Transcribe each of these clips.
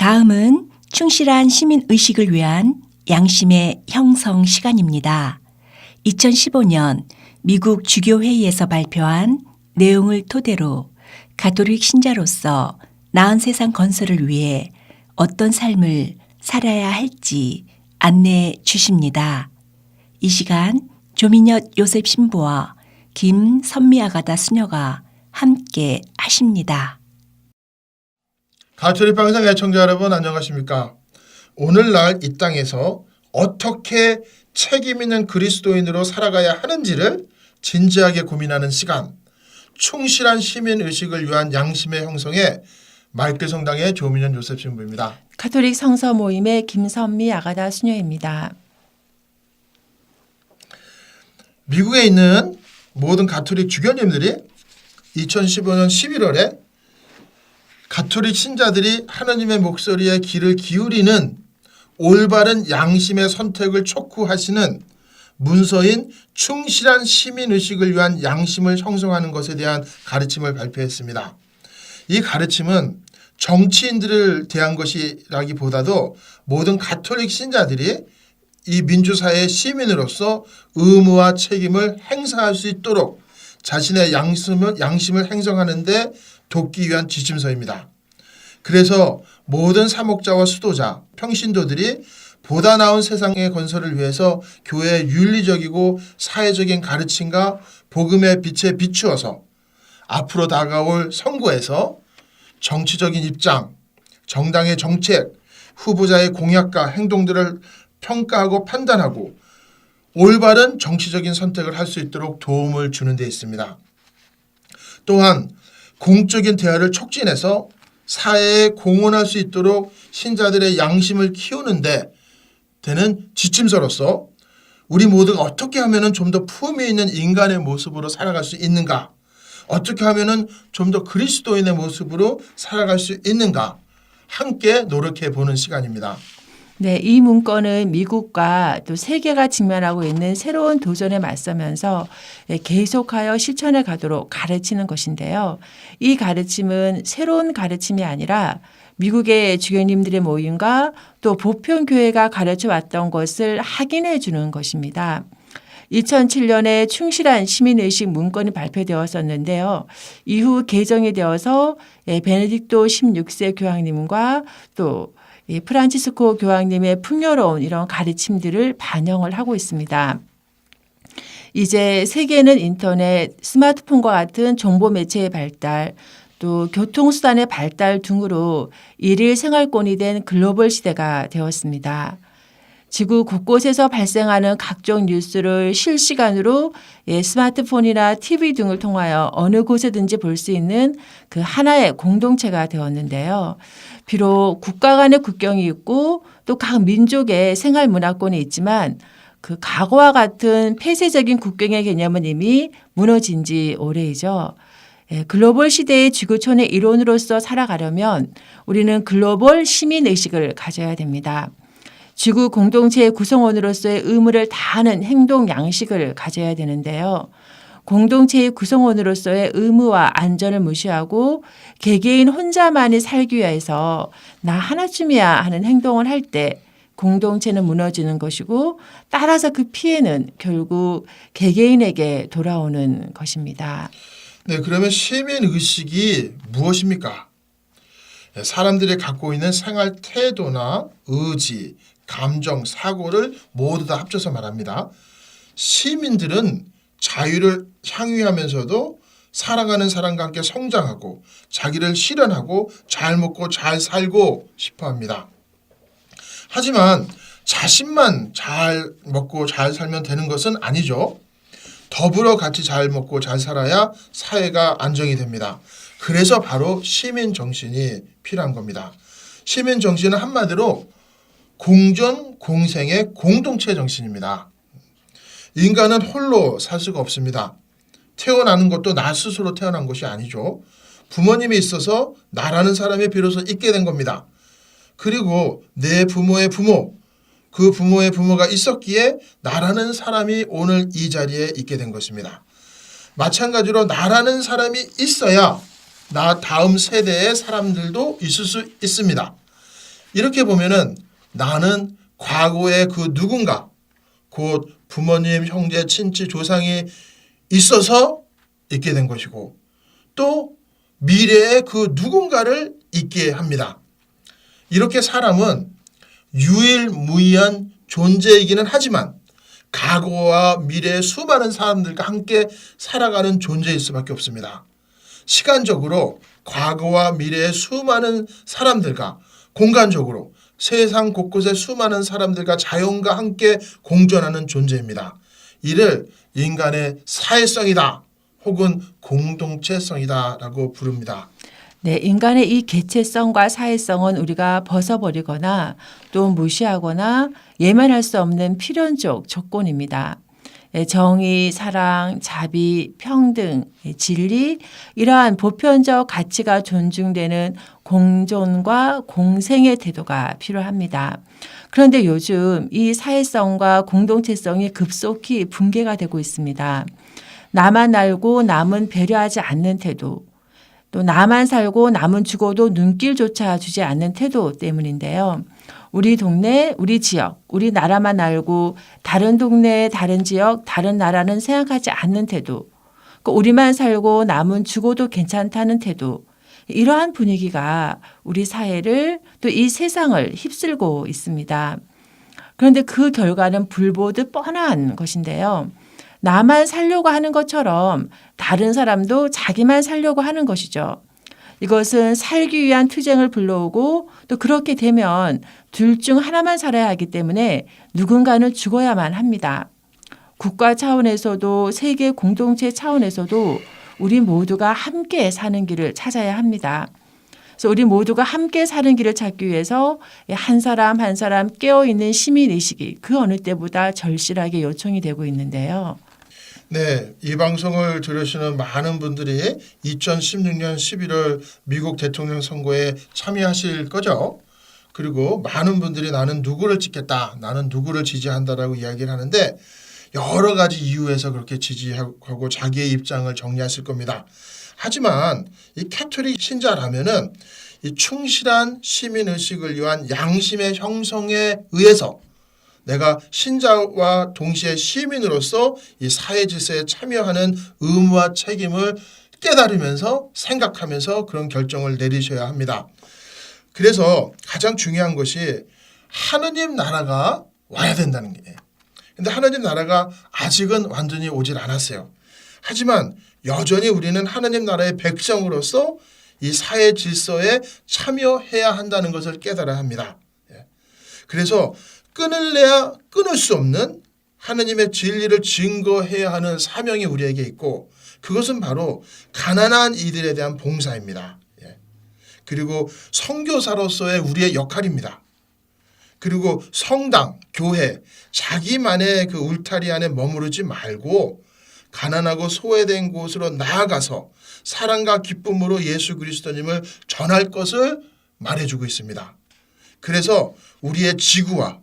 다음은 충실한 시민의식을 위한 양심의 형성 시간입니다. 2015년 미국 주교회의에서 발표한 내용을 토대로 가톨릭 신자로서 나은 세상 건설을 위해 어떤 삶을 살아야 할지 안내해 주십니다. 이 시간 조민혁 요셉 신부와 김선미 아가다 수녀가 함께 하십니다. 가톨릭 방송 애청자 여러분 안녕하십니까? 오늘날 이 땅에서 어떻게 책임 있는 그리스도인으로 살아가야 하는지를 진지하게 고민하는 시간, 충실한 시민의식을 위한 양심의 형성에 말교성당의 조민현 요셉 신부입니다. 가톨릭 성서 모임의 김선미 아가다 수녀입니다. 미국에 있는 모든 가톨릭 주교님들이 2015년 11월에 가톨릭 신자들이 하나님의 목소리에 귀를 기울이는 올바른 양심의 선택을 촉구하시는 문서인 충실한 시민의식을 위한 양심을 형성하는 것에 대한 가르침을 발표했습니다. 이 가르침은 정치인들을 대한 것이라기보다도 모든 가톨릭 신자들이 이 민주사회의 시민으로서 의무와 책임을 행사할 수 있도록 자신의 양심을 행성하는 데 돕기 위한 지침서입니다. 그래서 모든 사목자와 수도자, 평신도들이 보다 나은 세상의 건설을 위해서 교회의 윤리적이고 사회적인 가르침과 복음의 빛에 비추어서 앞으로 다가올 선거에서 정치적인 입장, 정당의 정책, 후보자의 공약과 행동들을 평가하고 판단하고 올바른 정치적인 선택을 할 수 있도록 도움을 주는 데 있습니다. 또한 공적인 대화를 촉진해서 사회에 공헌할 수 있도록 신자들의 양심을 키우는데 되는 지침서로서 우리 모두가 어떻게 하면 좀 더 품위 있는 인간의 모습으로 살아갈 수 있는가, 어떻게 하면 좀 더 그리스도인의 모습으로 살아갈 수 있는가 함께 노력해 보는 시간입니다. 네, 이 문건은 미국과 또 세계가 직면하고 있는 새로운 도전에 맞서면서 계속하여 실천해 가도록 가르치는 것인데요. 이 가르침은 새로운 가르침이 아니라 미국의 주교님들의 모임과 또 보편교회가 가르쳐 왔던 것을 확인해 주는 것입니다. 2007년에 충실한 시민의식 문건이 발표되었었는데요. 이후 개정이 되어서 베네딕토 16세 교황님과 또 프란치스코 교황님의 풍요로운 이런 가르침들을 반영을 하고 있습니다. 이제 세계는 인터넷, 스마트폰과 같은 정보 매체의 발달, 또 교통수단의 발달 등으로 일일 생활권이 된 글로벌 시대가 되었습니다. 지구 곳곳에서 발생하는 각종 뉴스를 실시간으로 스마트폰이나 TV 등을 통하여 어느 곳에든지 볼 수 있는 그 하나의 공동체가 되었는데요. 비록 국가 간의 국경이 있고 또 각 민족의 생활 문화권이 있지만 그 과거와 같은 폐쇄적인 국경의 개념은 이미 무너진 지 오래이죠. 글로벌 시대의 지구촌의 일원으로서 살아가려면 우리는 글로벌 시민의식을 가져야 됩니다. 지구 공동체의 구성원으로서의 의무를 다하는 행동 양식을 가져야 되는데요. 공동체의 구성원으로서의 의무와 안전을 무시하고 개개인 혼자만이 살기 위해서 나 하나쯤이야 하는 행동을 할 때 공동체는 무너지는 것이고 따라서 그 피해는 결국 개개인에게 돌아오는 것입니다. 네, 그러면 시민의식이 무엇입니까? 사람들이 갖고 있는 생활 태도나 의지, 감정, 사고를 모두 다 합쳐서 말합니다. 시민들은 자유를 향유하면서도 사랑하는 사람과 함께 성장하고 자기를 실현하고 잘 먹고 잘 살고 싶어 합니다. 하지만 자신만 잘 먹고 잘 살면 되는 것은 아니죠. 더불어 같이 잘 먹고 잘 살아야 사회가 안정이 됩니다. 그래서 바로 시민 정신이 필요한 겁니다. 시민 정신은 한마디로 공존 공생의 공동체 정신입니다. 인간은 홀로 살 수가 없습니다. 태어나는 것도 나 스스로 태어난 것이 아니죠. 부모님이 있어서 나라는 사람이 비로소 있게 된 겁니다. 그리고 내 부모의 부모, 그 부모의 부모가 있었기에 나라는 사람이 오늘 이 자리에 있게 된 것입니다. 마찬가지로 나라는 사람이 있어야 나 다음 세대의 사람들도 있을 수 있습니다. 이렇게 보면은 나는 과거에 그 누군가, 곧 부모님, 형제, 친지, 조상이 있어서 있게 된 것이고 또 미래에 그 누군가를 있게 합니다. 이렇게 사람은 유일무이한 존재이기는 하지만 과거와 미래의 수많은 사람들과 함께 살아가는 존재일 수밖에 없습니다. 시간적으로 과거와 미래의 수많은 사람들과 공간적으로 세상 곳곳의 수많은 사람들과 자연과 함께 공존하는 존재입니다. 이를 인간의 사회성이다 혹은 공동체성이다 라고 부릅니다. 네, 인간의 이 개체성과 사회성은 우리가 벗어버리거나 또 무시하거나 예면할 수 없는 필연적 조건입니다. 정의, 사랑, 자비, 평등, 진리 이러한 보편적 가치가 존중되는 공존과 공생의 태도가 필요합니다. 그런데 요즘 이 사회성과 공동체성이 급속히 붕괴가 되고 있습니다. 나만 알고 남은 배려하지 않는 태도, 또 나만 살고 남은 죽어도 눈길조차 주지 않는 태도 때문인데요. 우리 동네, 우리 지역, 우리 나라만 알고 다른 동네, 다른 지역, 다른 나라는 생각하지 않는 태도, 우리만 살고 남은 죽어도 괜찮다는 태도, 이러한 분위기가 우리 사회를 또 이 세상을 휩쓸고 있습니다. 그런데 그 결과는 불보듯 뻔한 것인데요. 나만 살려고 하는 것처럼 다른 사람도 자기만 살려고 하는 것이죠. 이것은 살기 위한 투쟁을 불러오고 또 그렇게 되면 둘 중 하나만 살아야 하기 때문에 누군가는 죽어야만 합니다. 국가 차원에서도 세계 공동체 차원에서도 우리 모두가 함께 사는 길을 찾아야 합니다. 그래서 우리 모두가 함께 사는 길을 찾기 위해서 한 사람 한 사람 깨어있는 시민의식이 그 어느 때보다 절실하게 요청이 되고 있는데요. 네, 이 방송을 들으시는 많은 분들이 2016년 11월 미국 대통령 선거에 참여하실 거죠. 그리고 많은 분들이 나는 누구를 찍겠다, 나는 누구를 지지한다라고 이야기를 하는데 여러 가지 이유에서 그렇게 지지하고 자기의 입장을 정리하실 겁니다. 하지만 이 캐톨릭 신자라면은 이 충실한 시민 의식을 위한 양심의 형성에 의해서 내가 신자와 동시에 시민으로서 이 사회 질서에 참여하는 의무와 책임을 깨달으면서 생각하면서 그런 결정을 내리셔야 합니다. 그래서 가장 중요한 것이 하느님 나라가 와야 된다는 게. 근데 하느님 나라가 아직은 완전히 오질 않았어요. 하지만 여전히 우리는 하느님 나라의 백성으로서 이 사회 질서에 참여해야 한다는 것을 깨달아야 합니다. 그래서 끊을래야 끊을 수 없는 하느님의 진리를 증거해야 하는 사명이 우리에게 있고 그것은 바로 가난한 이들에 대한 봉사입니다. 그리고 선교사로서의 우리의 역할입니다. 그리고 성당, 교회, 자기만의 그 울타리 안에 머무르지 말고 가난하고 소외된 곳으로 나아가서 사랑과 기쁨으로 예수 그리스도님을 전할 것을 말해주고 있습니다. 그래서 우리의 지구와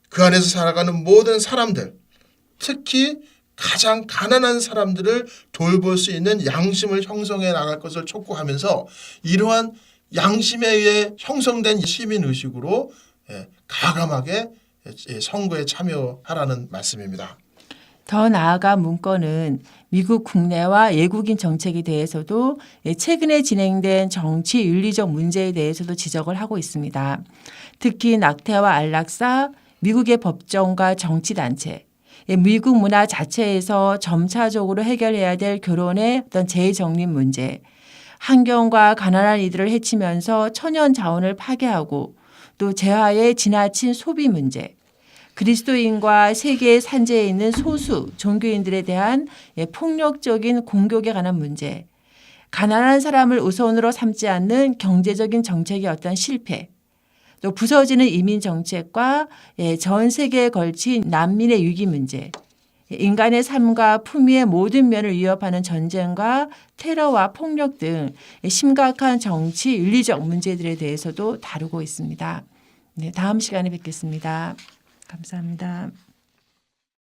그 안에서 살아가는 모든 사람들, 특히 가장 가난한 사람들을 돌볼 수 있는 양심을 형성해 나갈 것을 촉구하면서 이러한 양심에 의해 형성된 시민의식으로 가감하게 선거에 참여하라는 말씀입니다. 더 나아가 문건은 미국 국내와 외국인 정책에 대해서도 최근에 진행된 정치 윤리적 문제에 대해서도 지적을 하고 있습니다. 특히 낙태와 안락사, 미국의 법정과 정치단체, 미국 문화 자체에서 점차적으로 해결해야 될 결혼의 어떤 재정립 문제, 환경과 가난한 이들을 해치면서 천연 자원을 파괴하고 또 재화의 지나친 소비 문제, 그리스도인과 세계의 산재에 있는 소수 종교인들에 대한 폭력적인 공격에 관한 문제, 가난한 사람을 우선으로 삼지 않는 경제적인 정책의 어떤 실패, 또 부서지는 이민 정책과 전 세계에 걸친 난민의 위기 문제, 인간의 삶과 품위의 모든 면을 위협하는 전쟁과 테러와 폭력 등 심각한 정치 윤리적 문제들에 대해서도 다루고 있습니다. 네, 다음 시간에 뵙겠습니다. 감사합니다.